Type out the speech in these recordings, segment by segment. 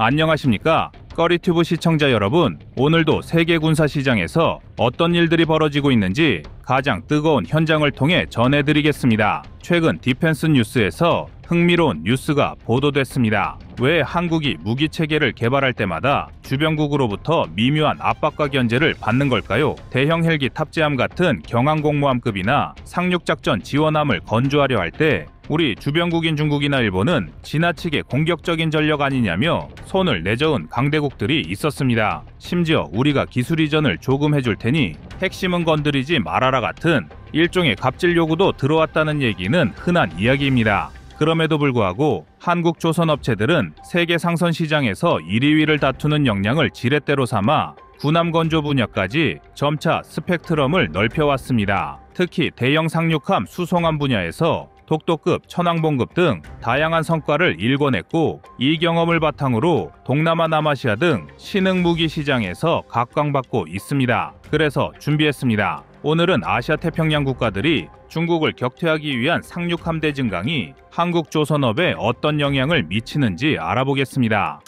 안녕하십니까? 꺼리튜브 시청자 여러분, 오늘도 세계 군사 시장에서 어떤 일들이 벌어지고 있는지 가장 뜨거운 현장을 통해 전해드리겠습니다. 최근 디펜스 뉴스에서 흥미로운 뉴스가 보도됐습니다. 왜 한국이 무기 체계를 개발할 때마다 주변국으로부터 미묘한 압박과 견제를 받는 걸까요? 대형 헬기 탑재함 같은 경항공모함급이나 상륙작전 지원함을 건조하려 할 때 우리 주변국인 중국이나 일본은 지나치게 공격적인 전력 아니냐며 손을 내저은 강대국들이 있었습니다. 심지어 우리가 기술 이전을 조금 해줄 테니 핵심은 건드리지 말아라 같은 일종의 갑질 요구도 들어왔다는 얘기는 흔한 이야기입니다. 그럼에도 불구하고 한국 조선 업체들은 세계 상선 시장에서 1, 2위를 다투는 역량을 지렛대로 삼아 군함 건조 분야까지 점차 스펙트럼을 넓혀왔습니다. 특히 대형 상륙함 수송함 분야에서 독도급, 천왕봉급 등 다양한 성과를 일궈냈고, 이 경험을 바탕으로 동남아, 남아시아 등 신흥 무기 시장에서 각광받고 있습니다. 그래서 준비했습니다. 오늘은 아시아 태평양 국가들이 중국을 격퇴하기 위한 상륙함대 증강이 한국 조선업에 어떤 영향을 미치는지 알아보겠습니다.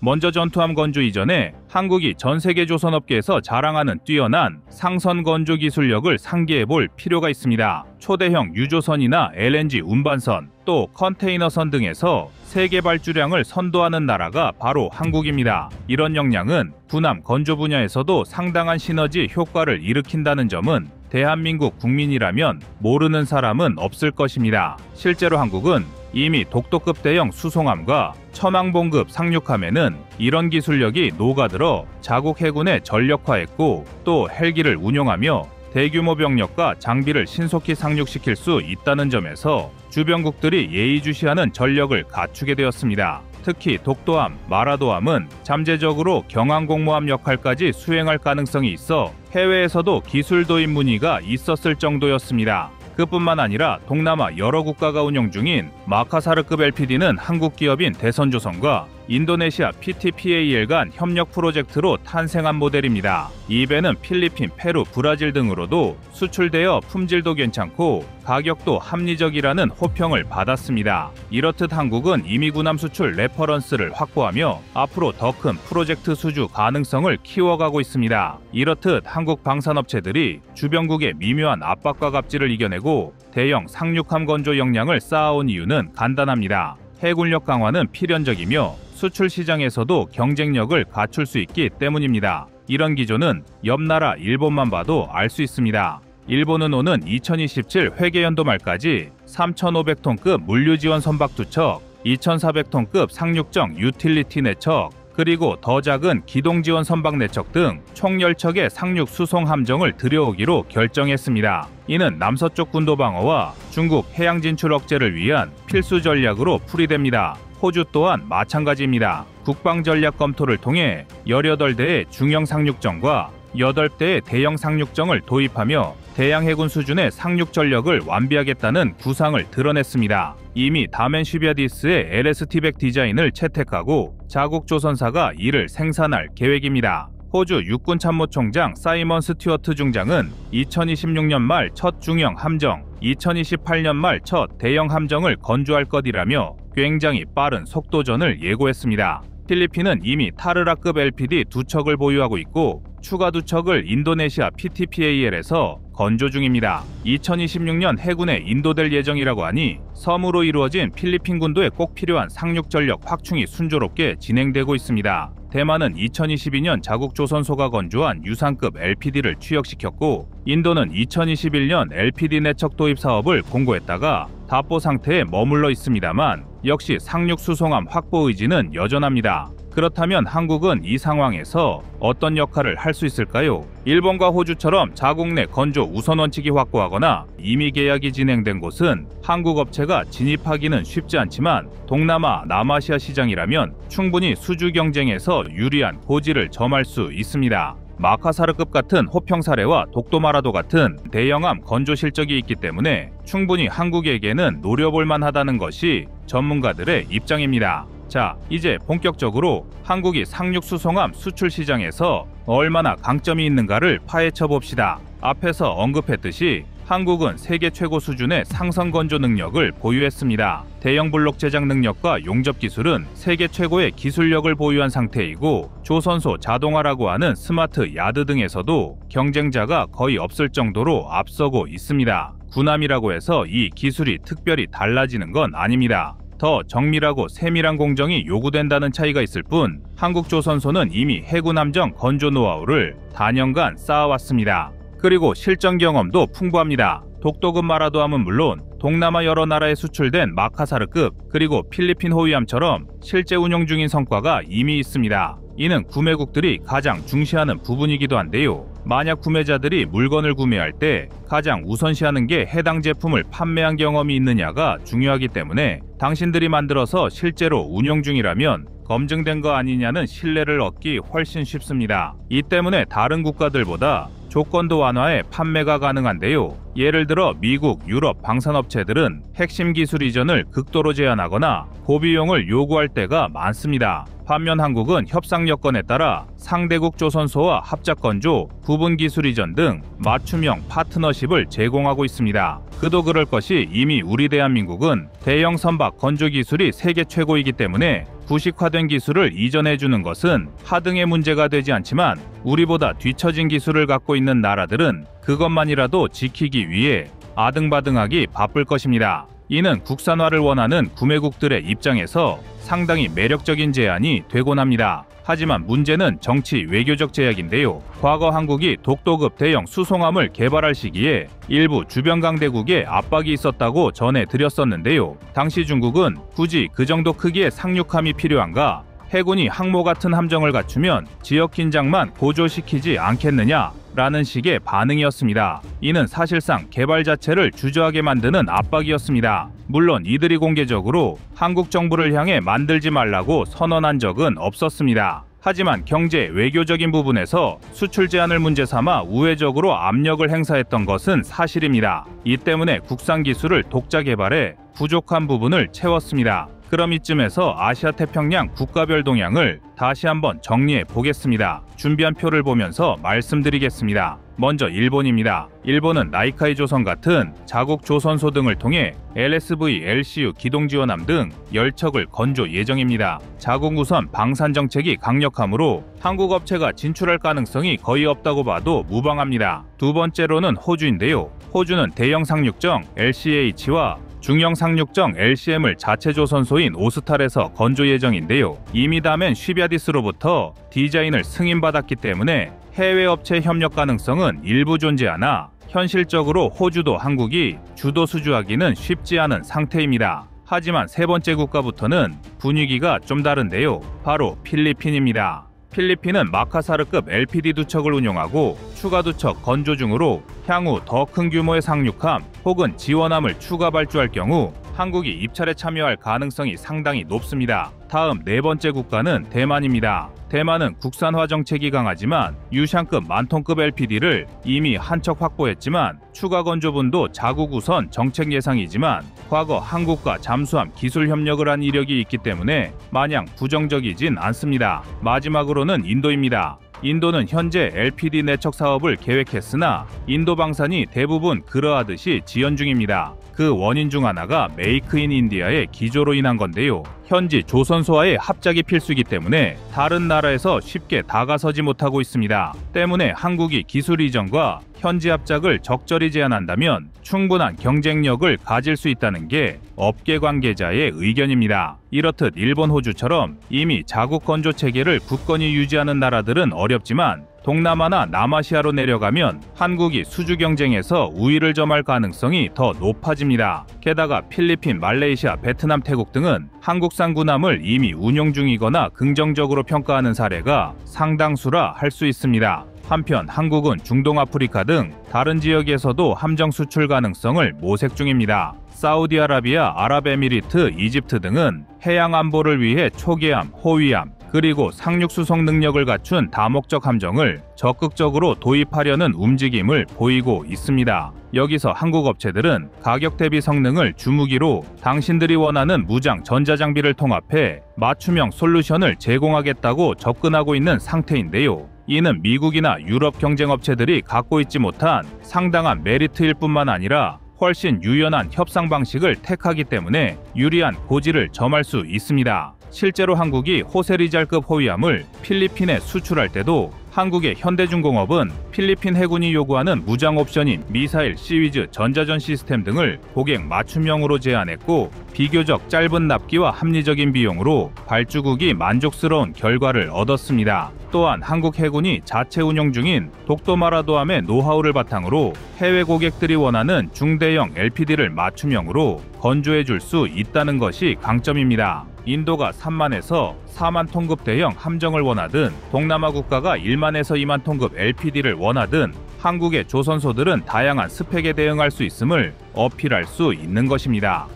먼저 전투함 건조 이전에 한국이 전 세계 조선업계에서 자랑하는 뛰어난 상선 건조 기술력을 상기해볼 필요가 있습니다. 초대형 유조선이나 LNG 운반선, 또 컨테이너선 등에서 세계 발주량을 선도하는 나라가 바로 한국입니다. 이런 역량은 군함 건조 분야에서도 상당한 시너지 효과를 일으킨다는 점은 대한민국 국민이라면 모르는 사람은 없을 것입니다. 실제로 한국은 이미 독도급 대형 수송함과 천왕봉급 상륙함에는 이런 기술력이 녹아들어 자국 해군에 전력화했고, 또 헬기를 운용하며 대규모 병력과 장비를 신속히 상륙시킬 수 있다는 점에서 주변국들이 예의주시하는 전력을 갖추게 되었습니다. 특히 독도함, 마라도함은 잠재적으로 경항공모함 역할까지 수행할 가능성이 있어 해외에서도 기술 도입 문의가 있었을 정도였습니다. 그뿐만 아니라 동남아 여러 국가가 운영 중인 마카사르급 LPD는 한국 기업인 대선조선과 인도네시아 PTPAL 간 협력 프로젝트로 탄생한 모델입니다. 이 배는 필리핀, 페루, 브라질 등으로도 수출되어 품질도 괜찮고 가격도 합리적이라는 호평을 받았습니다. 이렇듯 한국은 이미 군함 수출 레퍼런스를 확보하며 앞으로 더 큰 프로젝트 수주 가능성을 키워가고 있습니다. 이렇듯 한국 방산업체들이 주변국의 미묘한 압박과 갑질을 이겨내고 대형 상륙함 건조 역량을 쌓아온 이유는 간단합니다. 해군력 강화는 필연적이며 수출 시장에서도 경쟁력을 갖출 수 있기 때문입니다. 이런 기조는 옆나라 일본만 봐도 알 수 있습니다. 일본은 오는 2027 회계연도 말까지 3,500톤급 물류지원 선박 2척, 2,400톤급 상륙정 유틸리티 4척, 그리고 더 작은 기동지원 선박 4척 등 총 10척의 상륙 수송 함정을 들여오기로 결정했습니다. 이는 남서쪽 군도 방어와 중국 해양 진출 억제를 위한 필수 전략으로 풀이됩니다. 호주 또한 마찬가지입니다. 국방 전략 검토를 통해 18대의 중형 상륙정과 8대의 대형 상륙정을 도입하며 대양 해군 수준의 상륙 전력을 완비하겠다는 구상을 드러냈습니다. 이미 다멘시비아디스의 LST-100 디자인을 채택하고 자국 조선사가 이를 생산할 계획입니다. 호주 육군참모총장 사이먼 스튜어트 중장은 2026년 말 첫 중형 함정, 2028년 말 첫 대형 함정을 건조할 것이라며 굉장히 빠른 속도전을 예고했습니다. 필리핀은 이미 타르라급 LPD 2척을 보유하고 있고 추가 2척을 인도네시아 PTPAL에서 건조 중입니다. 2026년 해군에 인도될 예정이라고 하니 섬으로 이루어진 필리핀 군도에 꼭 필요한 상륙 전력 확충이 순조롭게 진행되고 있습니다. 대만은 2022년 자국 조선소가 건조한 유상급 LPD를 취역시켰고, 인도는 2021년 LPD 내척 도입 사업을 공고했다가 답보 상태에 머물러 있습니다만 역시 상륙 수송함 확보 의지는 여전합니다. 그렇다면 한국은 이 상황에서 어떤 역할을 할 수 있을까요? 일본과 호주처럼 자국 내 건조 우선 원칙이 확고하거나 이미 계약이 진행된 곳은 한국 업체가 진입하기는 쉽지 않지만 동남아, 남아시아 시장이라면 충분히 수주 경쟁에서 유리한 고지를 점할 수 있습니다. 마카사르급 같은 호평 사례와 독도마라도 같은 대형함 건조 실적이 있기 때문에 충분히 한국에게는 노려볼 만하다는 것이 전문가들의 입장입니다. 자, 이제 본격적으로 한국이 상륙 수송함 수출 시장에서 얼마나 강점이 있는가를 파헤쳐 봅시다. 앞에서 언급했듯이 한국은 세계 최고 수준의 상선 건조 능력을 보유했습니다. 대형 블록 제작 능력과 용접 기술은 세계 최고의 기술력을 보유한 상태이고 조선소 자동화라고 하는 스마트 야드 등에서도 경쟁자가 거의 없을 정도로 앞서고 있습니다. 군함이라고 해서 이 기술이 특별히 달라지는 건 아닙니다. 더 정밀하고 세밀한 공정이 요구된다는 차이가 있을 뿐 한국조선소는 이미 해군 함정 건조 노하우를 단연간 쌓아왔습니다. 그리고 실전 경험도 풍부합니다. 독도급 마라도함은 물론 동남아 여러 나라에 수출된 마카사르급 그리고 필리핀 호위함처럼 실제 운용 중인 성과가 이미 있습니다. 이는 구매국들이 가장 중시하는 부분이기도 한데요. 만약 구매자들이 물건을 구매할 때 가장 우선시하는 게 해당 제품을 판매한 경험이 있느냐가 중요하기 때문에 당신들이 만들어서 실제로 운용 중이라면 검증된 거 아니냐는 신뢰를 얻기 훨씬 쉽습니다. 이 때문에 다른 국가들보다 조건도 완화해 판매가 가능한데요. 예를 들어 미국, 유럽 방산업체들은 핵심 기술 이전을 극도로 제한하거나 고비용을 요구할 때가 많습니다. 반면 한국은 협상 여건에 따라 상대국 조선소와 합작건조, 부분 기술 이전 등 맞춤형 파트너십을 제공하고 있습니다. 그도 그럴 것이 이미 우리 대한민국은 대형 선박 건조 기술이 세계 최고이기 때문에 부식화된 기술을 이전해주는 것은 하등의 문제가 되지 않지만 우리보다 뒤처진 기술을 갖고 있는 나라들은 그것만이라도 지키기 위해 아등바등하기 바쁠 것입니다. 이는 국산화를 원하는 구매국들의 입장에서 상당히 매력적인 제안이 되곤 합니다. 하지만 문제는 정치 외교적 제약인데요. 과거 한국이 독도급 대형 수송함을 개발할 시기에 일부 주변 강대국에 압박이 있었다고 전해드렸었는데요. 당시 중국은 굳이 그 정도 크기의 상륙함이 필요한가? 해군이 항모 같은 함정을 갖추면 지역 긴장만 고조시키지 않겠느냐? 라는 식의 반응이었습니다. 이는 사실상 개발 자체를 주저하게 만드는 압박이었습니다. 물론 이들이 공개적으로 한국 정부를 향해 만들지 말라고 선언한 적은 없었습니다. 하지만 경제 외교적인 부분에서 수출 제한을 문제 삼아 우회적으로 압력을 행사했던 것은 사실입니다. 이 때문에 국산 기술을 독자 개발해 부족한 부분을 채웠습니다. 그럼 이쯤에서 아시아 태평양 국가별 동향을 다시 한번 정리해 보겠습니다. 준비한 표를 보면서 말씀드리겠습니다. 먼저 일본입니다. 일본은 나이카이 조선 같은 자국 조선소 등을 통해 LSV, LCU 기동지원함 등 10척을 건조 예정입니다. 자국 우선 방산 정책이 강력하므로 한국 업체가 진출할 가능성이 거의 없다고 봐도 무방합니다. 두 번째로는 호주인데요. 호주는 대형 상륙정 LCH와 중형 상륙정 LCM을 자체 조선소인 오스탈에서 건조 예정인데요. 이미 다멘 쉬비아디스로부터 디자인을 승인받았기 때문에 해외 업체 협력 가능성은 일부 존재하나 현실적으로 호주도 한국이 주도 수주하기는 쉽지 않은 상태입니다. 하지만 세 번째 국가부터는 분위기가 좀 다른데요. 바로 필리핀입니다. 필리핀은 마카사르급 LPD 2척을 운용하고 추가 2척 건조 중으로 향후 더 큰 규모의 상륙함 혹은 지원함을 추가 발주할 경우 한국이 입찰에 참여할 가능성이 상당히 높습니다. 다음 네 번째 국가는 대만입니다. 대만은 국산화 정책이 강하지만 유샹급 만톤급 LPD를 이미 한 척 확보했지만 추가 건조분도 자국 우선 정책 예상이지만 과거 한국과 잠수함 기술 협력을 한 이력이 있기 때문에 마냥 부정적이진 않습니다. 마지막으로는 인도입니다. 인도는 현재 LPD 내척 사업을 계획했으나 인도 방산이 대부분 그러하듯이 지연 중입니다. 그 원인 중 하나가 메이크 인 인디아의 기조로 인한 건데요. 현지 조선소와의 합작이 필수이기 때문에 다른 나라에서 쉽게 다가서지 못하고 있습니다. 때문에 한국이 기술 이전과 현지 합작을 적절히 제한한다면 충분한 경쟁력을 가질 수 있다는 게 업계 관계자의 의견입니다. 이렇듯 일본, 호주처럼 이미 자국 건조 체계를 굳건히 유지하는 나라들은 어렵지만 동남아나 남아시아로 내려가면 한국이 수주 경쟁에서 우위를 점할 가능성이 더 높아집니다. 게다가 필리핀, 말레이시아, 베트남, 태국 등은 한국산 군함을 이미 운용 중이거나 긍정적으로 평가하는 사례가 상당수라 할 수 있습니다. 한편 한국은 중동 아프리카 등 다른 지역에서도 함정 수출 가능성을 모색 중입니다. 사우디아라비아, 아랍에미리트, 이집트 등은 해양 안보를 위해 초계함, 호위함, 그리고 상륙 수송 능력을 갖춘 다목적 함정을 적극적으로 도입하려는 움직임을 보이고 있습니다. 여기서 한국 업체들은 가격 대비 성능을 주무기로 당신들이 원하는 무장 전자장비를 통합해 맞춤형 솔루션을 제공하겠다고 접근하고 있는 상태인데요. 이는 미국이나 유럽 경쟁업체들이 갖고 있지 못한 상당한 메리트일 뿐만 아니라 훨씬 유연한 협상 방식을 택하기 때문에 유리한 고지를 점할 수 있습니다. 실제로 한국이 호세리잘급 호위함을 필리핀에 수출할 때도 한국의 현대중공업은 필리핀 해군이 요구하는 무장 옵션인 미사일 시위즈 전자전 시스템 등을 고객 맞춤형으로 제안했고, 비교적 짧은 납기와 합리적인 비용으로 발주국이 만족스러운 결과를 얻었습니다. 또한 한국 해군이 자체 운영 중인 독도마라도함의 노하우를 바탕으로 해외 고객들이 원하는 중대형 LPD를 맞춤형으로 건조해 줄 수 있다는 것이 강점입니다. 인도가 3만에서 4만 톤급 대형 함정을 원하든 동남아 국가가 1만에서 2만 톤급 LPD를 원하든 한국의 조선소들은 다양한 스펙에 대응할 수 있음을 어필할 수 있는 것입니다.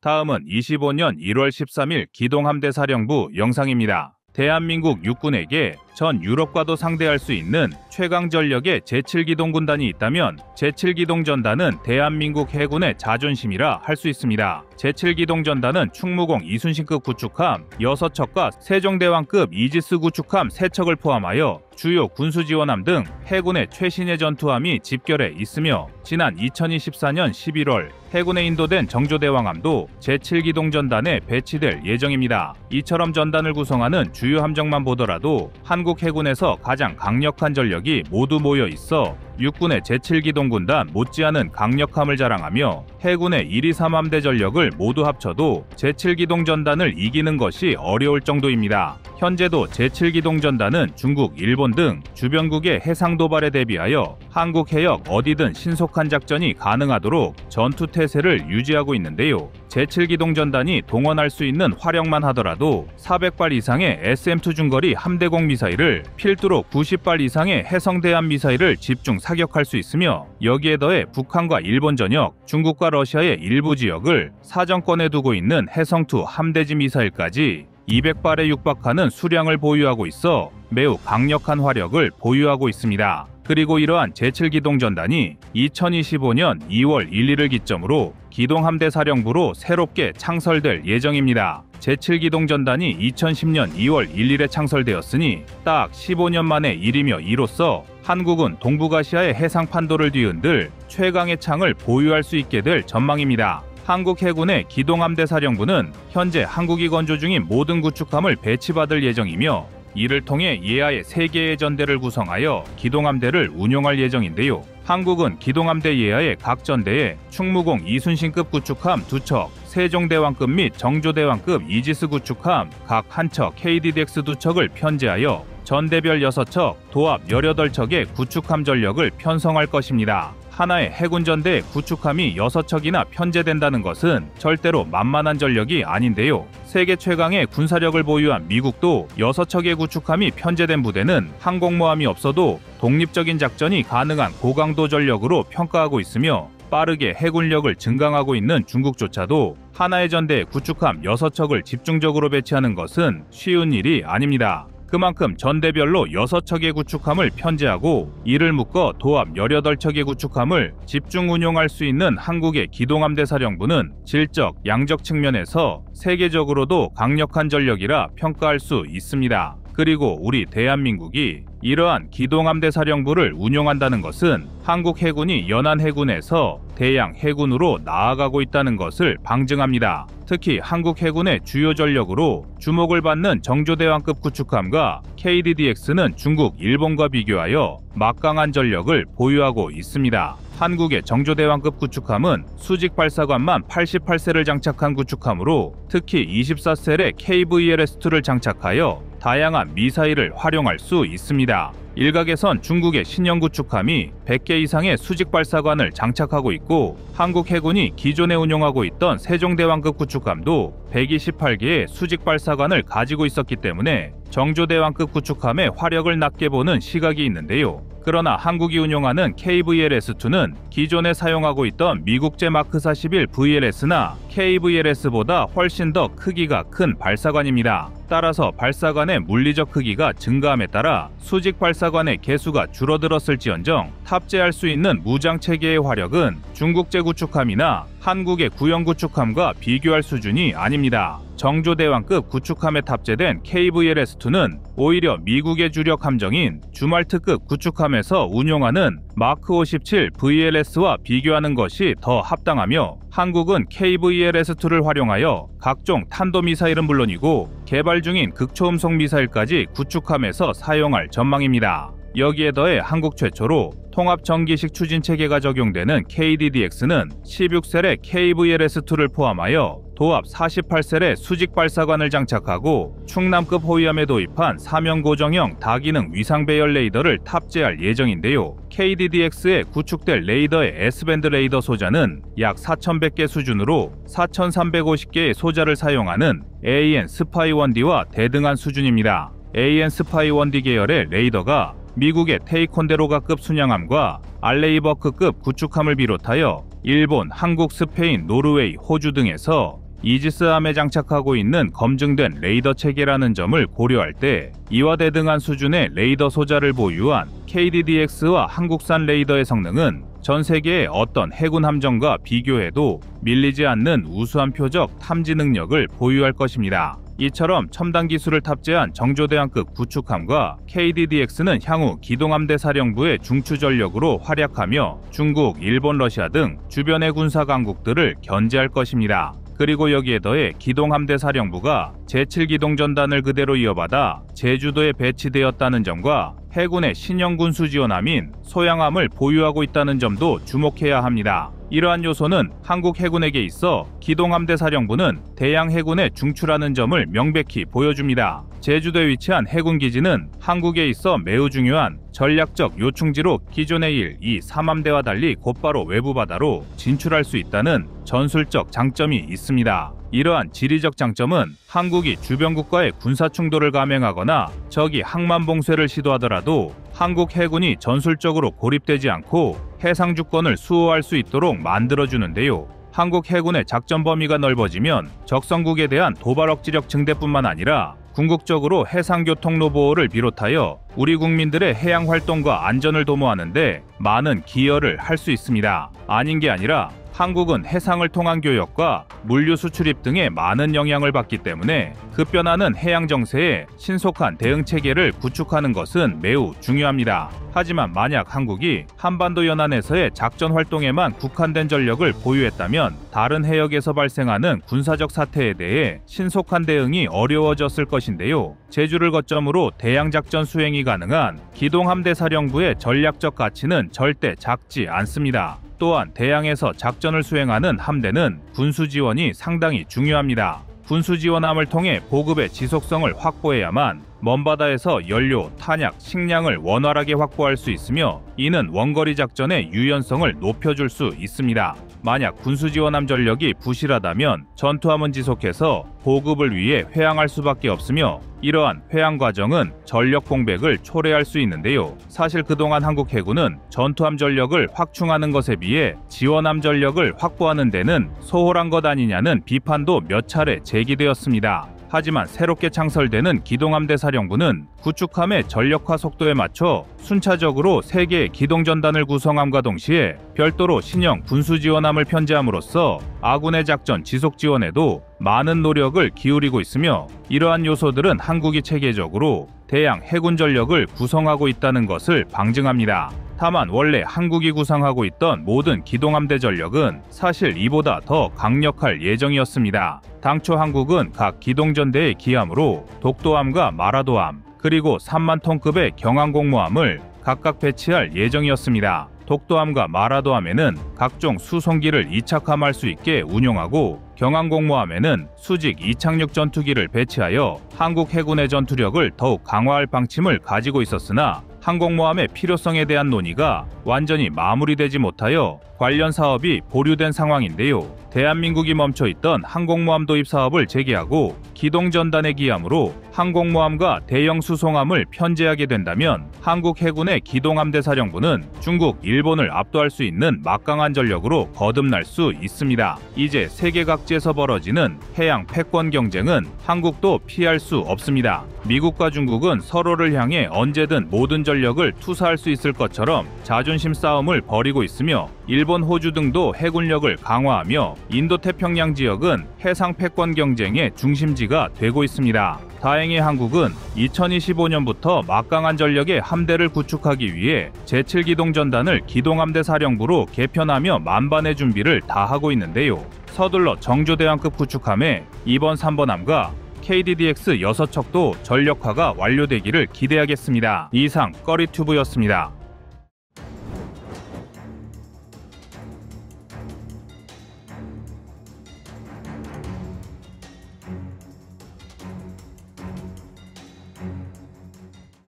다음은 25년 1월 13일 기동함대사령부 영상입니다. 대한민국 육군에게 전 유럽과도 상대할 수 있는 최강 전력의 제7기동군단이 있다면 제7기동전단은 대한민국 해군의 자존심이라 할 수 있습니다. 제7기동전단은 충무공 이순신급 구축함 6척과 세종대왕급 이지스 구축함 3척을 포함하여 주요 군수지원함 등 해군의 최신의 전투함이 집결해 있으며, 지난 2024년 11월 해군에 인도된 정조대왕함도 제7기동전단에 배치될 예정입니다. 이처럼 전단을 구성하는 주요 함정만 보더라도 한국 해군에서 가장 강력한 전력이 모두 모여 있어 육군의 제7기동군단 못지않은 강력함을 자랑하며 해군의 1, 2, 3함대 전력을 모두 합쳐도 제7기동전단을 이기는 것이 어려울 정도입니다. 현재도 제7기동전단은 중국, 일본 등 주변국의 해상 도발에 대비하여 한국 해역 어디든 신속한 작전이 가능하도록 전투 태세를 유지하고 있는데요. 제7기동전단이 동원할 수 있는 화력만 하더라도 400발 이상의 SM-2 중거리 함대공 미사일을 필두로 90발 이상의 해성대함 미사일을 집중 사격할 수 있으며, 여기에 더해 북한과 일본 전역, 중국과 러시아의 일부 지역을 사정권에 두고 있는 해성-2 함대지 미사일까지 200발에 육박하는 수량을 보유하고 있어 매우 강력한 화력을 보유하고 있습니다. 그리고 이러한 제7기동전단이 2025년 2월 1일을 기점으로 기동함대사령부로 새롭게 창설될 예정입니다. 제7기동전단이 2010년 2월 1일에 창설되었으니 딱 15년 만의 일이며 이로써 한국은 동북아시아의 해상 판도를 뒤흔들 최강의 창을 보유할 수 있게 될 전망입니다. 한국 해군의 기동함대사령부는 현재 한국이 건조 중인 모든 구축함을 배치받을 예정이며, 이를 통해 예하의 3개의 전대를 구성하여 기동함대를 운용할 예정인데요. 한국은 기동함대 예하의 각 전대에 충무공 이순신급 구축함 2척, 세종대왕급 및 정조대왕급 이지스 구축함 각 1척, KDDX 2척을 편제하여 전대별 6척, 도합 18척의 구축함 전력을 편성할 것입니다. 하나의 해군전대에 구축함이 6척이나 편제된다는 것은 절대로 만만한 전력이 아닌데요. 세계 최강의 군사력을 보유한 미국도 6척의 구축함이 편제된 부대는 항공모함이 없어도 독립적인 작전이 가능한 고강도 전력으로 평가하고 있으며, 빠르게 해군력을 증강하고 있는 중국조차도 하나의 전대에 구축함 6척을 집중적으로 배치하는 것은 쉬운 일이 아닙니다. 그만큼 전대별로 6척의 구축함을 편제하고 이를 묶어 도합 18척의 구축함을 집중 운용할 수 있는 한국의 기동함대사령부는 질적, 양적 측면에서 세계적으로도 강력한 전력이라 평가할 수 있습니다. 그리고 우리 대한민국이 이러한 기동함대사령부를 운용한다는 것은 한국 해군이 연안해군에서 대양 해군으로 나아가고 있다는 것을 방증합니다. 특히 한국 해군의 주요 전력으로 주목을 받는 정조대왕급 구축함과 KDDX는 중국, 일본과 비교하여 막강한 전력을 보유하고 있습니다. 한국의 정조대왕급 구축함은 수직 발사관만 88셀을 장착한 구축함으로 특히 24셀의 KVLS-2를 장착하여 다양한 미사일을 활용할 수 있습니다. 일각에선 중국의 신형 구축함이 100개 이상의 수직 발사관을 장착하고 있고, 한국 해군이 기존에 운용하고 있던 세종대왕급 구축함도 128개의 수직 발사관을 가지고 있었기 때문에 정조대왕급 구축함의 화력을 낮게 보는 시각이 있는데요. 그러나 한국이 운용하는 KVLS-2는 기존에 사용하고 있던 미국제 마크 41 VLS나 KVLS보다 훨씬 더 크기가 큰 발사관입니다. 따라서 발사관의 물리적 크기가 증가함에 따라 수직 발사관의 개수가 줄어들었을지언정 탑재할 수 있는 무장체계의 화력은 중국제 구축함이나 한국의 구형 구축함과 비교할 수준이 아닙니다. 정조대왕급 구축함에 탑재된 KVLS-2는 오히려 미국의 주력 함정인 주말트급 구축함에서 운용하는 마크 57 VLS와 비교하는 것이 더 합당하며, 한국은 KVLS-2를 활용하여 각종 탄도미사일은 물론이고 개발 중인 극초음속 미사일까지 구축함에서 사용할 전망입니다. 여기에 더해 한국 최초로 통합전기식 추진체계가 적용되는 KDDX는 16셀의 KVLS-2를 포함하여 도합 48셀의 수직발사관을 장착하고 충남급 호위함에 도입한 사면고정형 다기능 위상배열 레이더를 탑재할 예정인데요. KDDX에 구축될 레이더의 S밴드 레이더 소자는 약 4,100개 수준으로 4,350개의 소자를 사용하는 AN 스파이-1D와 대등한 수준입니다. AN 스파이-1D 계열의 레이더가 미국의 테이콘데로가급 순양함과 알레이버크급 구축함을 비롯하여 일본, 한국, 스페인, 노르웨이, 호주 등에서 이지스함에 장착하고 있는 검증된 레이더 체계라는 점을 고려할 때 이와 대등한 수준의 레이더 소자를 보유한 KDDX와 한국산 레이더의 성능은 전 세계의 어떤 해군 함정과 비교해도 밀리지 않는 우수한 표적 탐지 능력을 보유할 것입니다. 이처럼 첨단 기술을 탑재한 정조대왕급 구축함과 KDDX는 향후 기동함대 사령부의 중추 전력으로 활약하며 중국, 일본, 러시아 등 주변의 군사 강국들을 견제할 것입니다. 그리고 여기에 더해 기동함대 사령부가 제7기동전단을 그대로 이어받아 제주도에 배치되었다는 점과 해군의 신형 군수 지원함인 소양함을 보유하고 있다는 점도 주목해야 합니다. 이러한 요소는 한국 해군에게 있어 기동함대 사령부는 대양 해군의 중추라는 점을 명백히 보여줍니다. 제주도에 위치한 해군기지는 한국에 있어 매우 중요한 전략적 요충지로 기존의 1, 2, 3함대와 달리 곧바로 외부 바다로 진출할 수 있다는 전술적 장점이 있습니다. 이러한 지리적 장점은 한국이 주변국과의 군사충돌을 감행하거나 적이 항만봉쇄를 시도하더라도 한국 해군이 전술적으로 고립되지 않고 해상 주권을 수호할 수 있도록 만들어주는데요. 한국 해군의 작전 범위가 넓어지면 적성국에 대한 도발 억지력 증대뿐만 아니라 궁극적으로 해상교통로 보호를 비롯하여 우리 국민들의 해양 활동과 안전을 도모하는 데 많은 기여를 할 수 있습니다. 아닌 게 아니라 한국은 해상을 통한 교역과 물류 수출입 등에 많은 영향을 받기 때문에 급변하는 해양 정세에 신속한 대응 체계를 구축하는 것은 매우 중요합니다. 하지만 만약 한국이 한반도 연안에서의 작전 활동에만 국한된 전력을 보유했다면 다른 해역에서 발생하는 군사적 사태에 대해 신속한 대응이 어려워졌을 것인데요. 제주를 거점으로 대양작전 수행이 가능한 기동함대 사령부의 전략적 가치는 절대 작지 않습니다. 또한 대양에서 작전을 수행하는 함대는 군수 지원이 상당히 중요합니다. 군수 지원함을 통해 보급의 지속성을 확보해야만 먼바다에서 연료, 탄약, 식량을 원활하게 확보할 수 있으며 이는 원거리 작전의 유연성을 높여줄 수 있습니다. 만약 군수지원함 전력이 부실하다면 전투함은 지속해서 보급을 위해 회항할 수밖에 없으며 이러한 회항 과정은 전력 공백을 초래할 수 있는데요. 사실 그동안 한국 해군은 전투함 전력을 확충하는 것에 비해 지원함 전력을 확보하는 데는 소홀한 것 아니냐는 비판도 몇 차례 제기되었습니다. 하지만 새롭게 창설되는 기동함대 사령부는 구축함의 전력화 속도에 맞춰 순차적으로 3개의 기동전단을 구성함과 동시에 별도로 신형 군수지원함을 편재함으로써 아군의 작전 지속 지원에도 많은 노력을 기울이고 있으며 이러한 요소들은 한국이 체계적으로 대양 해군 전력을 구성하고 있다는 것을 방증합니다. 다만 원래 한국이 구상하고 있던 모든 기동함대 전력은 사실 이보다 더 강력할 예정이었습니다. 당초 한국은 각 기동전대의 기함으로 독도함과 마라도함 그리고 3만 톤급의 경항공모함을 각각 배치할 예정이었습니다. 독도함과 마라도함에는 각종 수송기를 이착함할 수 있게 운용하고 경항공모함에는 수직 이착륙 전투기를 배치하여 한국 해군의 전투력을 더욱 강화할 방침을 가지고 있었으나 항공모함의 필요성에 대한 논의가 완전히 마무리되지 못하여 관련 사업이 보류된 상황인데요. 대한민국이 멈춰있던 항공모함 도입 사업을 재개하고 기동전단의 기함으로 항공모함과 대형 수송함을 편재하게 된다면 한국 해군의 기동함대 사령부는 중국, 일본을 압도할 수 있는 막강한 전력으로 거듭날 수 있습니다. 이제 세계 각지에서 벌어지는 해양 패권 경쟁은 한국도 피할 수 없습니다. 미국과 중국은 서로를 향해 언제든 모든 전력을 투사할 수 있을 것처럼 자존심 싸움을 벌이고 있으며 일본, 호주 등도 해군력을 강화하며 인도태평양 지역은 해상 패권 경쟁의 중심지가 되고 있습니다. 다행히 한국은 2025년부터 막강한 전력의 함대를 구축하기 위해 제7기동전단을 기동함대 사령부로 개편하며 만반의 준비를 다하고 있는데요. 서둘러 정조대왕급 구축함에 2번, 3번함과 KDDX 6척도 전력화가 완료되기를 기대하겠습니다. 이상 꺼리튜브였습니다.